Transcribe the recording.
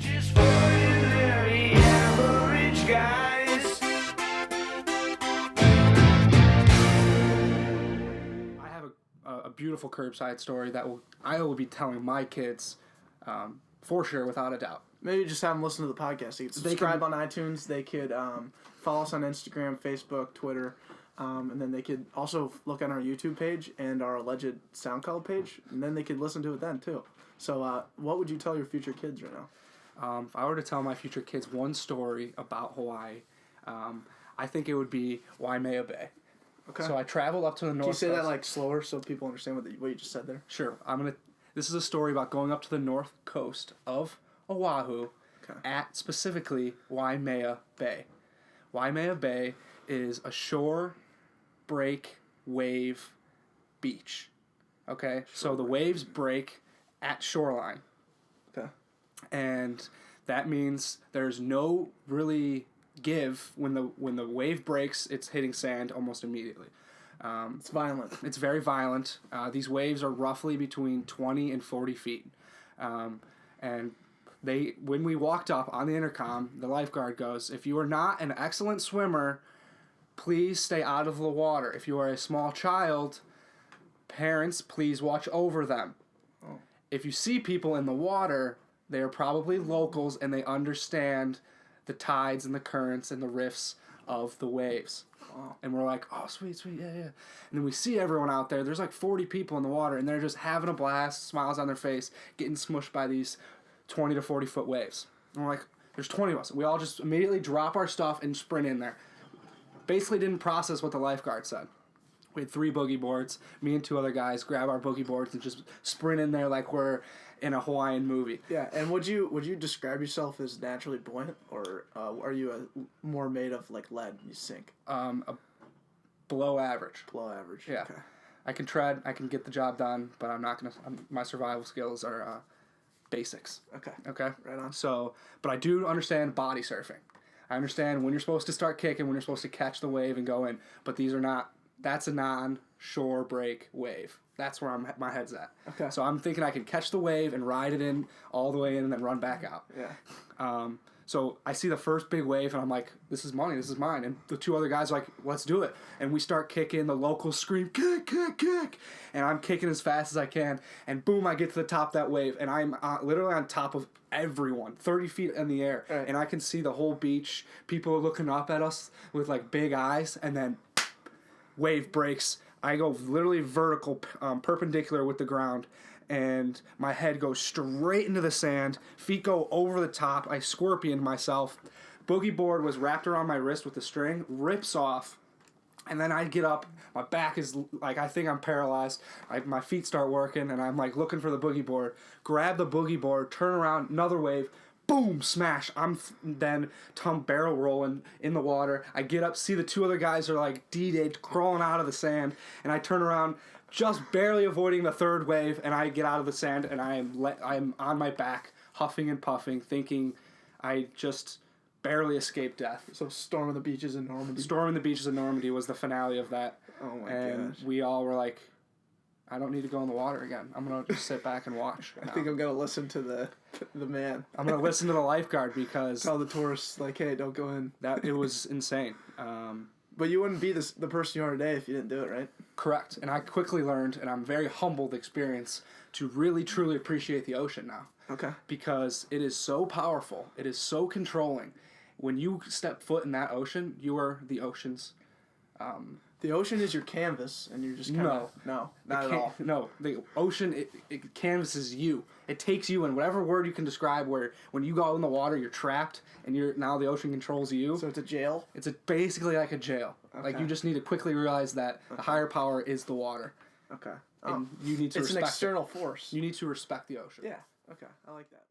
Just ordinary average guys. I have a beautiful curbside story that I will be telling my kids for sure, without a doubt. Maybe just have them listen to the podcast. They could subscribe on iTunes. They could follow us on Instagram, Facebook, Twitter. And then they could also look on our YouTube page and our alleged SoundCloud page. And then they could listen to it then, too. So what would you tell your future kids right now? If I were to tell my future kids one story about Hawaii, I think it would be Waimea Bay. Okay. So I traveled up to the north. Can you say coast. that like slower so people understand what you just said there? Sure. This is a story about going up to the north coast of Oahu at specifically Waimea Bay. Waimea Bay is a shore break wave beach. Okay? So the waves break at shoreline. Okay. And that means there's no really give when the wave breaks, it's hitting sand almost immediately. It's violent. It's very violent. These waves are roughly between 20 and 40 feet. And when we walked up on the intercom, the lifeguard goes, "If you are not an excellent swimmer, please stay out of the water. If you are a small child, parents, please watch over them. Oh. If you see people in the water, they are probably locals and they understand the tides and the currents and the rifts of the waves." Wow. And we're like, "Oh, sweet, yeah. And then we see everyone out there. There's like 40 people in the water, and they're just having a blast, smiles on their face, getting smushed by these 20 to 40 foot waves. And we're like, there's 20 of us. We all just immediately drop our stuff and sprint in there. Basically didn't process what the lifeguard said. We had 3 boogie boards. Me and 2 other guys grab our boogie boards and just sprint in there like we're in a Hawaiian movie. Yeah, and would you describe yourself as naturally buoyant, or are you more made of like lead? You sink. Below average. Below average. Yeah. Okay. I can tread. I can get the job done, but I'm not gonna. My survival skills are basics. Okay. Okay. Right on. So, but I do understand body surfing. I understand when you're supposed to start kicking, when you're supposed to catch the wave and go in. But these are not. That's a non-shore break wave. That's where my head's at. Okay. So I'm thinking I can catch the wave and ride it in all the way in and then run back out. Yeah. So I see the first big wave and I'm like, this is money, this is mine. And the 2 other guys are like, let's do it. And we start kicking, the locals scream, kick, kick, kick. And I'm kicking as fast as I can. And boom, I get to the top of that wave. And I'm literally on top of everyone, 30 feet in the air. Right. And I can see the whole beach. People are looking up at us with like big eyes. And then wave breaks. I go literally vertical, perpendicular with the ground, and my head goes straight into the sand. Feet go over the top. I scorpion myself. Boogie board was wrapped around my wrist with the string, rips off, and then I get up. My back is like, I think I'm paralyzed. My feet start working, and I'm like looking for the boogie board. Grab the boogie board, turn around, another wave. Boom, smash. I'm then barrel rolling in the water. I get up, see the 2 other guys are like D-Dayed, crawling out of the sand, and I turn around, just barely avoiding the 3rd wave, and I get out of the sand, and I'm on my back, huffing and puffing, thinking I just barely escaped death. So storming the beaches in Normandy. Storming the beaches in Normandy was the finale of that. Oh my and gosh. We all were like, I don't need to go in the water again. I'm going to just sit back and watch. I think I'm going to listen to the man. I'm going to listen to the lifeguard because... Tell the tourists, like, hey, don't go in. It was insane. But you wouldn't be the person you are today if you didn't do it, right? Correct. And I quickly learned, and I'm very humbled experience, to really, truly appreciate the ocean now. Okay. Because it is so powerful. It is so controlling. When you step foot in that ocean, you are the ocean's... The ocean is your canvas, and you're just kind of... No, not at all. No, the ocean, it canvases you. It takes you in whatever word you can describe where when you go in the water, you're trapped, and now the ocean controls you. So it's a jail? It's basically like a jail. Okay. Like, you just need to quickly realize that the higher power is the water. Okay. And you need to respect it. It's an external force. You need to respect the ocean. Yeah. Okay. I like that.